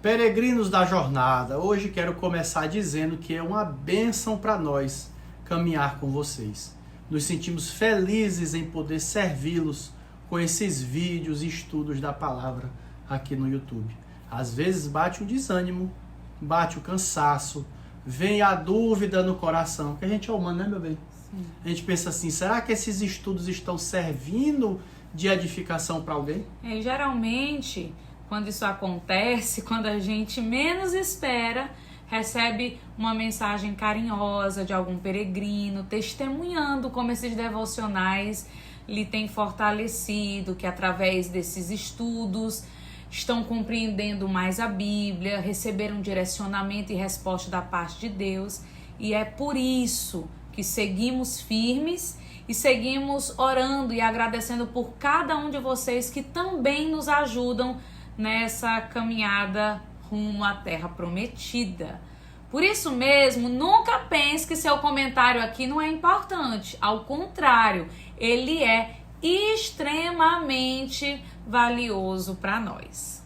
Peregrinos da jornada, hoje quero começar dizendo que é uma bênção para nós caminhar com vocês. Nos sentimos felizes em poder servi-los com esses vídeos e estudos da palavra aqui no YouTube. Às vezes bate o desânimo, bate o cansaço, vem a dúvida no coração, que a gente é humano, né, meu bem? Sim. A gente pensa assim, será que esses estudos estão servindo de edificação para alguém? Geralmente, quando isso acontece, quando a gente menos espera, recebe uma mensagem carinhosa de algum peregrino, testemunhando como esses devocionais lhe têm fortalecido, que através desses estudos estão compreendendo mais a Bíblia, receberam direcionamento e resposta da parte de Deus. E é por isso que seguimos firmes e seguimos orando e agradecendo por cada um de vocês que também nos ajudam nessa caminhada rumo à Terra Prometida. Por isso mesmo, nunca pense que seu comentário aqui não é importante. Ao contrário, ele é extremamente valioso para nós.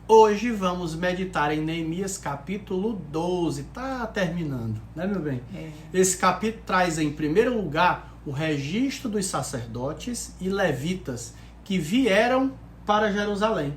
Hoje vamos meditar em Neemias capítulo 12. Tá terminando, né, meu bem? Esse capítulo traz em primeiro lugar o registro dos sacerdotes e levitas que vieram para Jerusalém.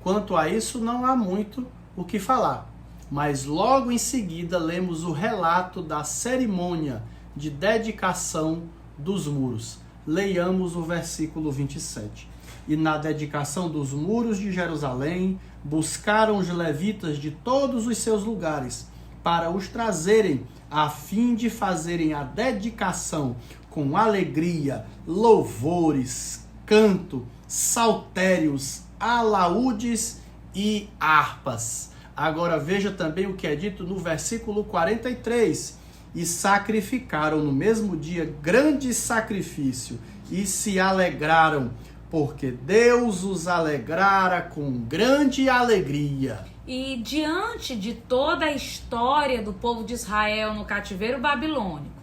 Quanto a isso, não há muito o que falar, mas logo em seguida lemos o relato da cerimônia de dedicação dos muros. Leiamos o versículo 27. E na dedicação dos muros de Jerusalém, buscaram os levitas de todos os seus lugares, para os trazerem, a fim de fazerem a dedicação com alegria, louvores, canto, saltérios, alaúdes e harpas. Agora veja também o que é dito no versículo 43. E sacrificaram no mesmo dia grande sacrifício e se alegraram, porque Deus os alegrara com grande alegria. E diante de toda a história do povo de Israel no cativeiro babilônico,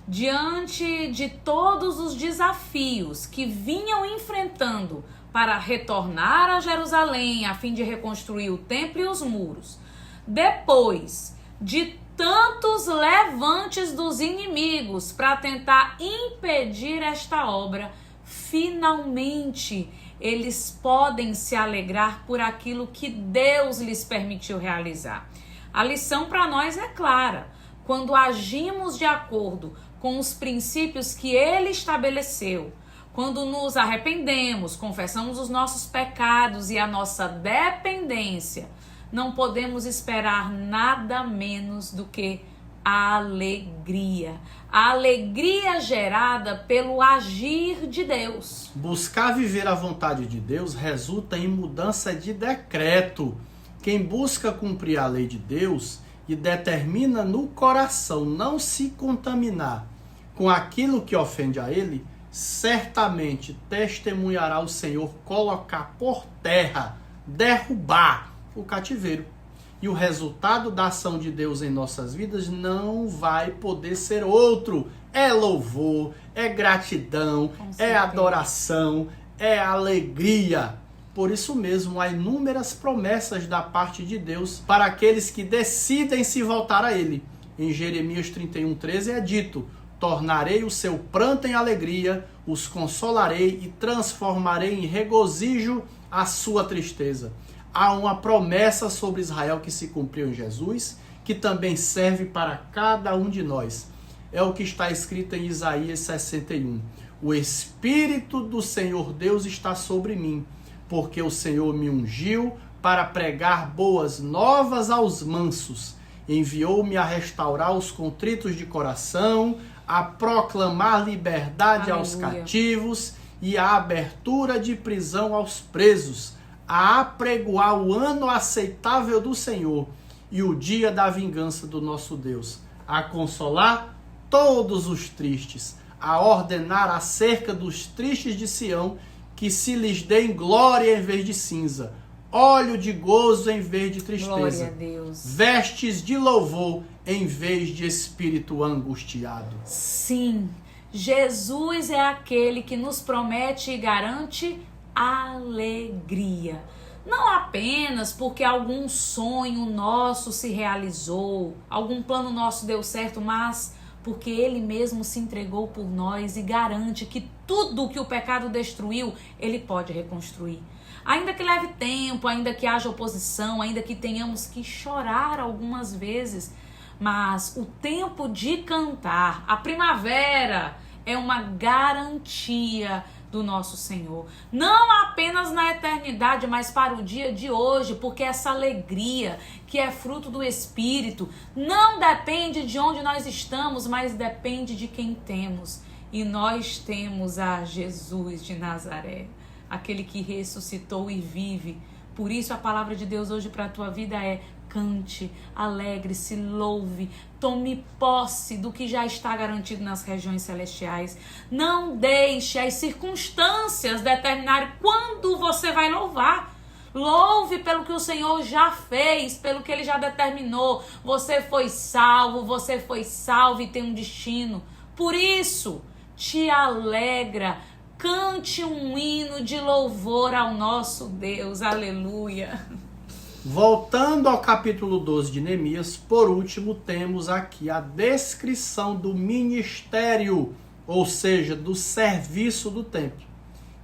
diante de todos os desafios que vinham enfrentando para retornar a Jerusalém a fim de reconstruir o templo e os muros, depois de tantos levantes dos inimigos para tentar impedir esta obra, finalmente eles podem se alegrar por aquilo que Deus lhes permitiu realizar. A lição para nós é clara: quando agimos de acordo com os princípios que Ele estabeleceu, quando nos arrependemos, confessamos os nossos pecados e a nossa dependência, não podemos esperar nada menos do que a alegria. A alegria gerada pelo agir de Deus. Buscar viver a vontade de Deus resulta em mudança de decreto. Quem busca cumprir a lei de Deus e determina no coração não se contaminar com aquilo que ofende a Ele, certamente testemunhará o Senhor colocar por terra, derrubar o cativeiro. E o resultado da ação de Deus em nossas vidas não vai poder ser outro. É louvor, é gratidão, é adoração, é alegria. Por isso mesmo, há inúmeras promessas da parte de Deus para aqueles que decidem se voltar a Ele. Em Jeremias 31:13 é dito: tornarei o seu pranto em alegria, os consolarei e transformarei em regozijo a sua tristeza. Há uma promessa sobre Israel que se cumpriu em Jesus, que também serve para cada um de nós. É o que está escrito em Isaías 61. O Espírito do Senhor Deus está sobre mim, porque o Senhor me ungiu para pregar boas novas aos mansos. Enviou-me a restaurar os contritos de coração, a proclamar liberdade aos cativos e a abertura de prisão aos presos, a apregoar o ano aceitável do Senhor e o dia da vingança do nosso Deus, a consolar todos os tristes, a ordenar acerca dos tristes de Sião que se lhes deem glória em vez de cinza, óleo de gozo em vez de tristeza, glória a Deus, vestes de louvor em vez de espírito angustiado. Sim, Jesus é aquele que nos promete e garante alegria. Não apenas porque algum sonho nosso se realizou, algum plano nosso deu certo, mas porque Ele mesmo se entregou por nós e garante que tudo que o pecado destruiu, Ele pode reconstruir. Ainda que leve tempo, ainda que haja oposição, ainda que tenhamos que chorar algumas vezes, mas o tempo de cantar, a primavera, é uma garantia do nosso Senhor. Não apenas na eternidade, mas para o dia de hoje, porque essa alegria que é fruto do Espírito não depende de onde nós estamos, mas depende de quem temos. E nós temos a Jesus de Nazaré, aquele que ressuscitou e vive. Por isso a palavra de Deus hoje para a tua vida é: cante, alegre-se, louve, tome posse do que já está garantido nas regiões celestiais. Não deixe as circunstâncias determinarem quando você vai louvar. Louve pelo que o Senhor já fez, pelo que Ele já determinou. Você foi salvo e tem um destino. Por isso, te alegra. Cante um hino de louvor ao nosso Deus. Aleluia. Voltando ao capítulo 12 de Neemias, por último, temos aqui a descrição do ministério, ou seja, do serviço do templo.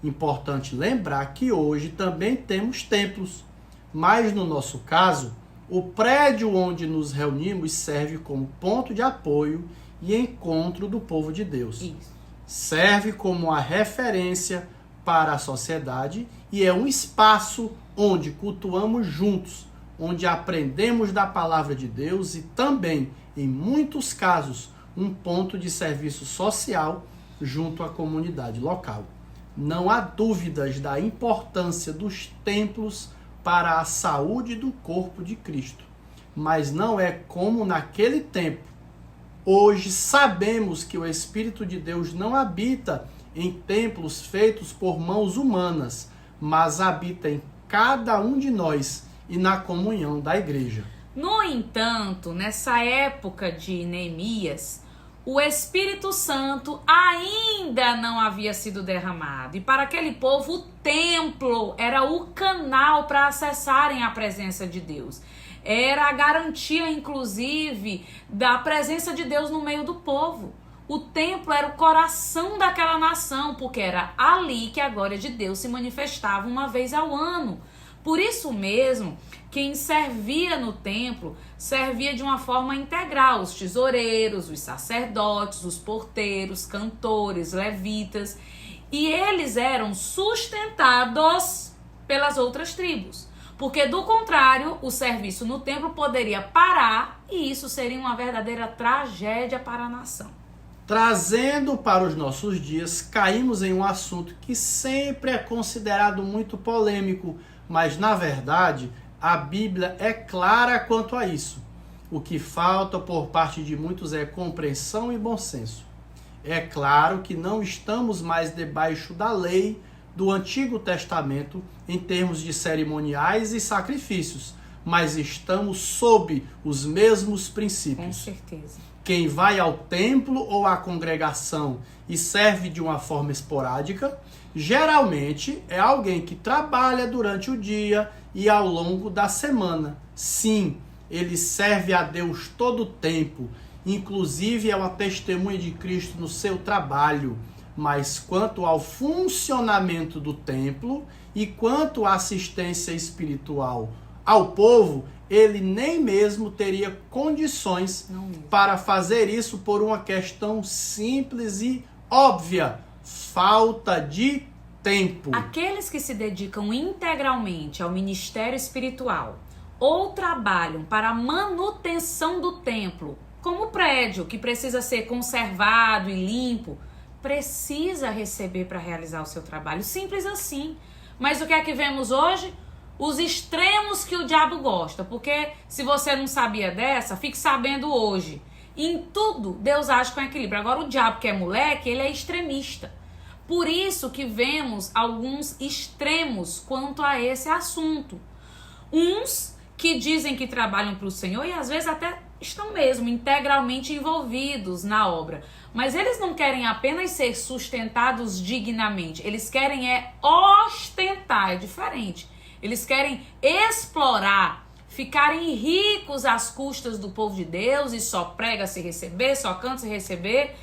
Importante lembrar que hoje também temos templos, mas no nosso caso, o prédio onde nos reunimos serve como ponto de apoio e encontro do povo de Deus. Isso. Serve como uma referência para a sociedade e é um espaço onde cultuamos juntos, onde aprendemos da palavra de Deus e também, em muitos casos, um ponto de serviço social junto à comunidade local. Não há dúvidas da importância dos templos para a saúde do corpo de Cristo, mas não é como naquele tempo. Hoje sabemos que o Espírito de Deus não habita em templos feitos por mãos humanas, mas habita em cada um de nós e na comunhão da igreja. No entanto, nessa época de Neemias, o Espírito Santo ainda não havia sido derramado. E para aquele povo, o templo era o canal para acessarem a presença de Deus. Era a garantia, inclusive, da presença de Deus no meio do povo. O templo era o coração daquela nação, porque era ali que a glória de Deus se manifestava uma vez ao ano. Por isso mesmo, quem servia no templo servia de uma forma integral: os tesoureiros, os sacerdotes, os porteiros, cantores, levitas. E eles eram sustentados pelas outras tribos. Porque, do contrário, o serviço no templo poderia parar e isso seria uma verdadeira tragédia para a nação. Trazendo para os nossos dias, caímos em um assunto que sempre é considerado muito polêmico, mas na verdade a Bíblia é clara quanto a isso. O que falta por parte de muitos é compreensão e bom senso. É claro que não estamos mais debaixo da lei do Antigo Testamento em termos de cerimoniais e sacrifícios, mas estamos sob os mesmos princípios. Com certeza. Quem vai ao templo ou à congregação e serve de uma forma esporádica, geralmente é alguém que trabalha durante o dia e ao longo da semana. Sim, ele serve a Deus todo o tempo, inclusive é uma testemunha de Cristo no seu trabalho. Mas quanto ao funcionamento do templo e quanto à assistência espiritual ao povo, ele nem mesmo teria condições para fazer isso por uma questão simples e óbvia: falta de tempo. Aqueles que se dedicam integralmente ao ministério espiritual ou trabalham para a manutenção do templo, como o prédio que precisa ser conservado e limpo, precisa receber para realizar o seu trabalho. Simples assim. Mas o que é que vemos hoje? Os extremos que o diabo gosta. Porque se você não sabia dessa, fique sabendo hoje. Em tudo, Deus age com equilíbrio. Agora, o diabo, que é moleque, ele é extremista. Por isso que vemos alguns extremos quanto a esse assunto. Uns que dizem que trabalham para o Senhor e às vezes até estão mesmo integralmente envolvidos na obra. Mas eles não querem apenas ser sustentados dignamente. Eles querem ostentar, é diferente. Eles querem explorar, ficarem ricos às custas do povo de Deus e só prega se receber, só canta se receber.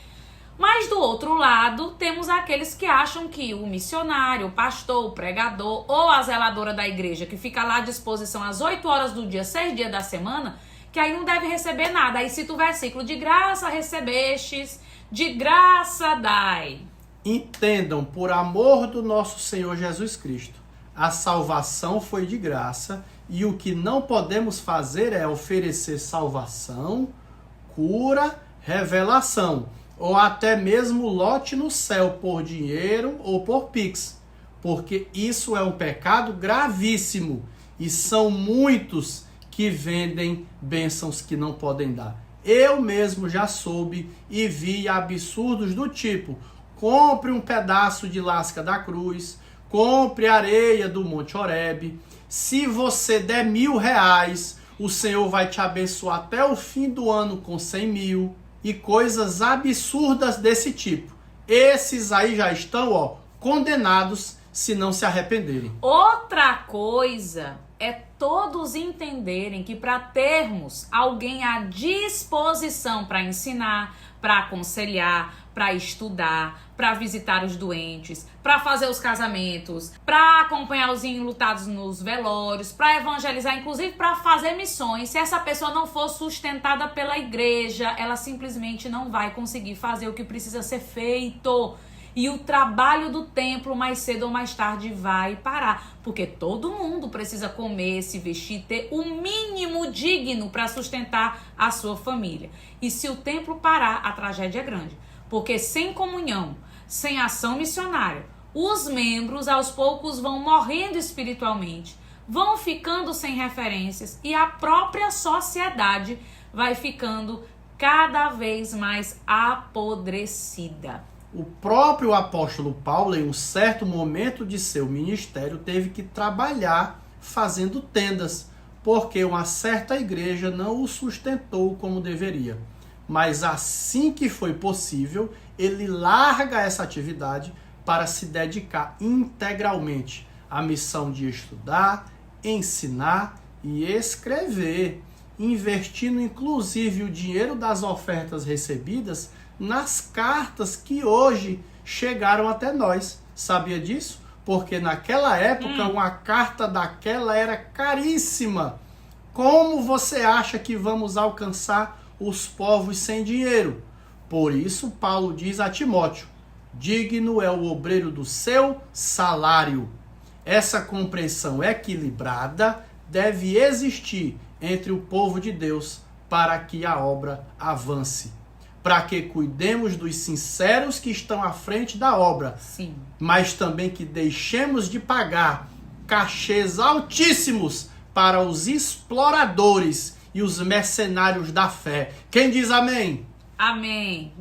Mas do outro lado, temos aqueles que acham que o missionário, o pastor, o pregador ou a zeladora da igreja, que fica lá à disposição às 8 horas do dia, 6 dias da semana, que aí não deve receber nada. Aí cita o versículo: de graça recebestes, de graça dai. Entendam, por amor do nosso Senhor Jesus Cristo, a salvação foi de graça e o que não podemos fazer é oferecer salvação, cura, revelação, ou até mesmo lote no céu por dinheiro ou por pix, porque isso é um pecado gravíssimo e são muitos que vendem bênçãos que não podem dar. Eu mesmo já soube e vi absurdos do tipo: compre um pedaço de lasca da cruz, compre areia do Monte Horebe, se você der R$1.000, o Senhor vai te abençoar até o fim do ano com 100 mil. E coisas absurdas desse tipo. Esses aí já estão, condenados se não se arrependerem. Outra coisa é todos entenderem que para termos alguém à disposição para ensinar, para aconselhar, para estudar, para visitar os doentes, para fazer os casamentos, para acompanhar os enlutados nos velórios, para evangelizar, inclusive para fazer missões. Se essa pessoa não for sustentada pela igreja, ela simplesmente não vai conseguir fazer o que precisa ser feito. E o trabalho do templo, mais cedo ou mais tarde, vai parar. Porque todo mundo precisa comer, se vestir, ter o mínimo digno para sustentar a sua família. E se o templo parar, a tragédia é grande. Porque sem comunhão, sem ação missionária, os membros aos poucos vão morrendo espiritualmente, vão ficando sem referências e a própria sociedade vai ficando cada vez mais apodrecida. O próprio apóstolo Paulo, em um certo momento de seu ministério, teve que trabalhar fazendo tendas, porque uma certa igreja não o sustentou como deveria. Mas assim que foi possível, ele larga essa atividade para se dedicar integralmente à missão de estudar, ensinar e escrever, investindo inclusive o dinheiro das ofertas recebidas nas cartas que hoje chegaram até nós. Sabia disso? Porque naquela época uma carta daquela era caríssima. Como você acha que vamos alcançar os povos sem dinheiro? Por isso Paulo diz a Timóteo: digno é o obreiro do seu salário. Essa compreensão equilibrada deve existir entre o povo de Deus para que a obra avance. Para que cuidemos dos sinceros que estão à frente da obra. Sim. Mas também que deixemos de pagar cachês altíssimos para os exploradores e os mercenários da fé. Quem diz amém? Amém.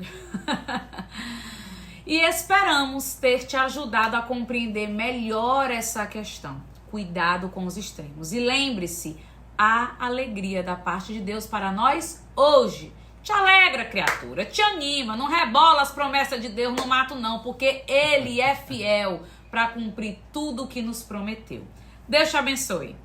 E esperamos ter te ajudado a compreender melhor essa questão. Cuidado com os extremos. E lembre-se, há alegria da parte de Deus para nós hoje. Te alegra, criatura, te anima, não rebola as promessas de Deus no mato não, porque Ele é fiel para cumprir tudo o que nos prometeu. Deus te abençoe.